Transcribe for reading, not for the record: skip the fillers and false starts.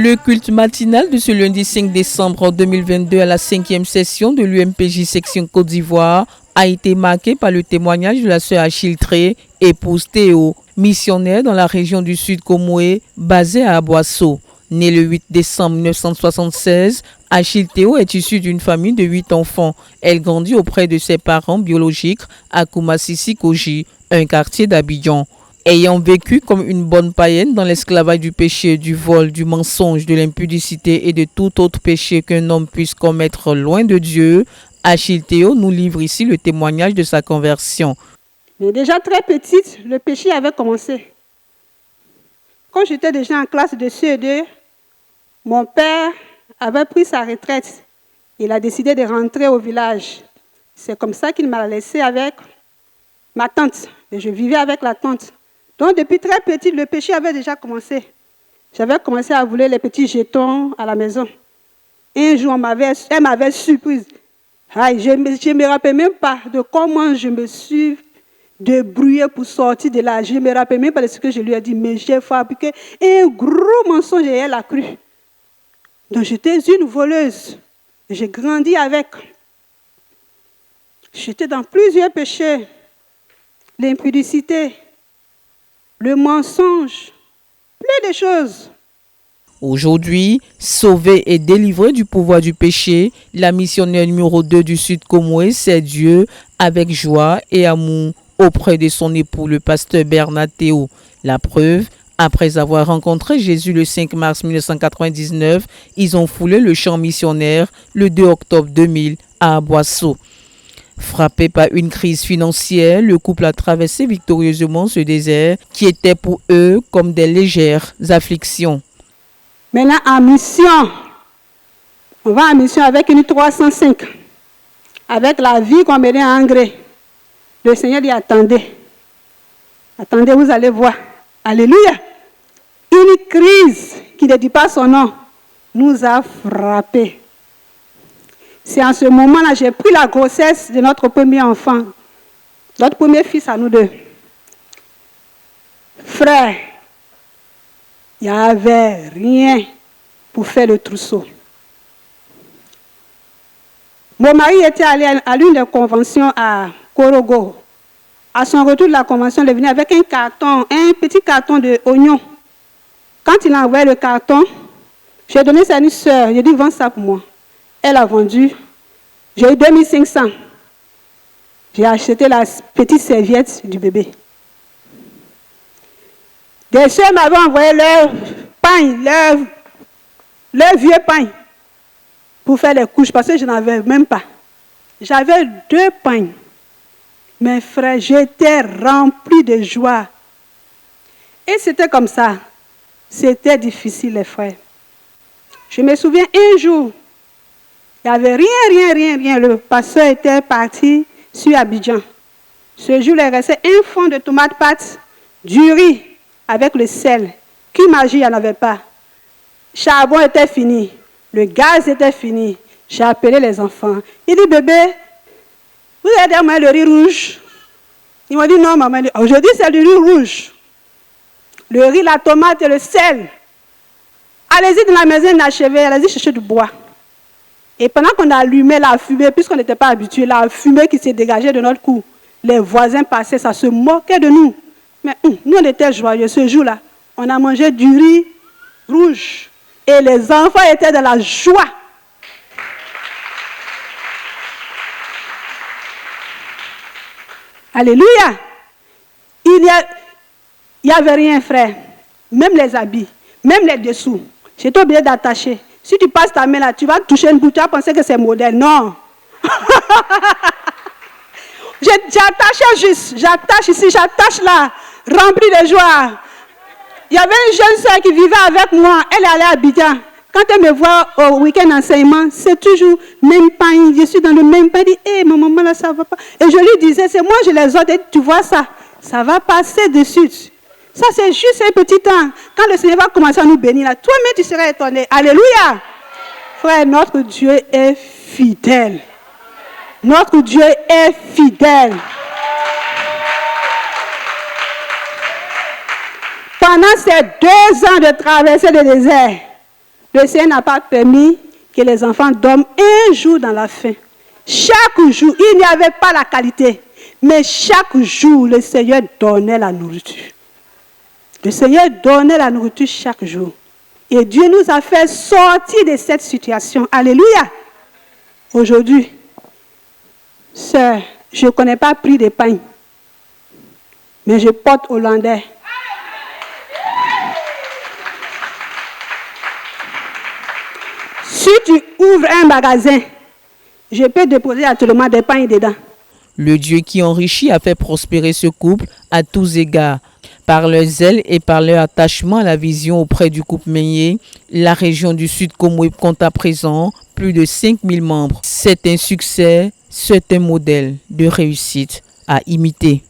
Le culte matinal de ce lundi 5 décembre 2022 à la 5e session de l'UMPJ section Côte d'Ivoire a été marqué par le témoignage de la sœur Achille Tré, épouse Théo, missionnaire dans la région du Sud Comoé, basée à Aboisseau. Née le 8 décembre 1976, Achille Théo est issue d'une famille de 8 enfants. Elle grandit auprès de ses parents biologiques à Koumassissi-Koji, un quartier d'Abidjan. Ayant vécu comme une bonne païenne dans l'esclavage du péché, du vol, du mensonge, de l'impudicité et de tout autre péché qu'un homme puisse commettre loin de Dieu, Achille Théo nous livre ici le témoignage de sa conversion. Mais déjà très petite, le péché avait commencé. Quand j'étais déjà en classe de CE2, mon père avait pris sa retraite. Il a décidé de rentrer au village. C'est comme ça qu'il m'a laissé avec ma tante. Et je vivais avec la tante. Donc, depuis très petite, le péché avait déjà commencé. J'avais commencé à voler les petits jetons à la maison. Un jour, elle m'avait surprise. Je ne me rappelle même pas de comment je me suis débrouillée pour sortir de là. Je ne me rappelle même pas de ce que je lui ai dit, mais j'ai fabriqué un gros mensonge et elle a cru. Donc, j'étais une voleuse. J'ai grandi avec. J'étais dans plusieurs péchés. L'impudicité, le mensonge, plein de choses. Aujourd'hui, sauvée et délivrée du pouvoir du péché, la missionnaire numéro 2 du Sud Comoé sert Dieu avec joie et amour auprès de son époux, le pasteur Bernard Théo. La preuve, après avoir rencontré Jésus le 5 mars 1999, ils ont foulé le champ missionnaire le 2 octobre 2000 à Aboisseau. Frappé par une crise financière, le couple a traversé victorieusement ce désert qui était pour eux comme des légères afflictions. Maintenant, en mission, on va en mission avec une 305, avec la vie qu'on menait en engrais. Le Seigneur dit, attendez, vous allez voir. Alléluia. Une crise qui ne dit pas son nom nous a frappés. C'est en ce moment-là que j'ai pris la grossesse de notre premier enfant, notre premier fils à nous deux. Frère, il n'y avait rien pour faire le trousseau. Mon mari était allé à l'une des conventions à Korogo. À son retour de la convention, il est venu avec un petit carton d'oignons. Quand il a envoyé le carton, j'ai donné ça à une soeur. J'ai dit, vends ça pour moi. Elle a vendu. J'ai eu 2500. J'ai acheté la petite serviette du bébé. Des soeurs m'avaient envoyé leur pain, leur vieux pain pour faire les couches parce que je n'avais même pas. J'avais 2 pains. Mes frères, j'étais rempli de joie. Et c'était comme ça. C'était difficile, les frères. Je me souviens un jour, il n'y avait rien. Le pasteur était parti sur Abidjan. Ce jour, il restait un fond de tomates pâtes, du riz avec le sel. Qui magie, il n'y en avait pas. Charbon était fini. Le gaz était fini. J'ai appelé les enfants. Il dit, bébé, vous avez demandé le riz rouge? Ils m'ont dit, non, maman. Aujourd'hui, c'est du riz rouge. Le riz, la tomate et le sel. Allez-y dans la maison inachevée, allez-y chercher du bois. Et pendant qu'on allumait la fumée, puisqu'on n'était pas habitué, la fumée qui s'est dégagée de notre cou, les voisins passaient, ça se moquait de nous. Mais nous, on était joyeux. Ce jour-là, on a mangé du riz rouge. Et les enfants étaient dans la joie. Alléluia. Il n'y avait rien, frère. Même les habits, même les dessous. J'étais obligée d'attacher. Si tu passes ta main là, tu vas toucher une bouche, tu vas penser que c'est modèle. Non. J'attache juste. J'attache ici, j'attache là. Rempli de joie. Il y avait une jeune soeur qui vivait avec moi. Elle est allée à Abidjan. Quand elle me voit au week-end enseignement, c'est toujours même pain. Je suis dans le même pain. Elle dit, hé, ma maman là, ça va pas. Et je lui disais, c'est moi, je les autres. Et tu vois ça, ça va passer dessus. Ça, c'est juste un petit temps. Quand le Seigneur va commencer à nous bénir, là, toi-même, tu seras étonné. Alléluia. Frère, notre Dieu est fidèle. Notre Dieu est fidèle. Pendant ces 2 ans de traversée du désert, Le Seigneur n'a pas permis que les enfants dorment un jour dans la faim. Chaque jour, il n'y avait pas la qualité. Mais chaque jour, le Seigneur donnait la nourriture. Le Seigneur donnait la nourriture chaque jour. Et Dieu nous a fait sortir de cette situation. Alléluia. Aujourd'hui, sœur, je ne connais pas prix de pain, mais je porte hollandais. Si tu ouvres un magasin, je peux déposer actuellement des pains dedans. Le Dieu qui enrichit a fait prospérer ce couple à tous égards. Par leur zèle et par leur attachement à la vision auprès du couple Meunier, la région du Sud Comoé compte à présent plus de 5000 membres. C'est un succès, c'est un modèle de réussite à imiter.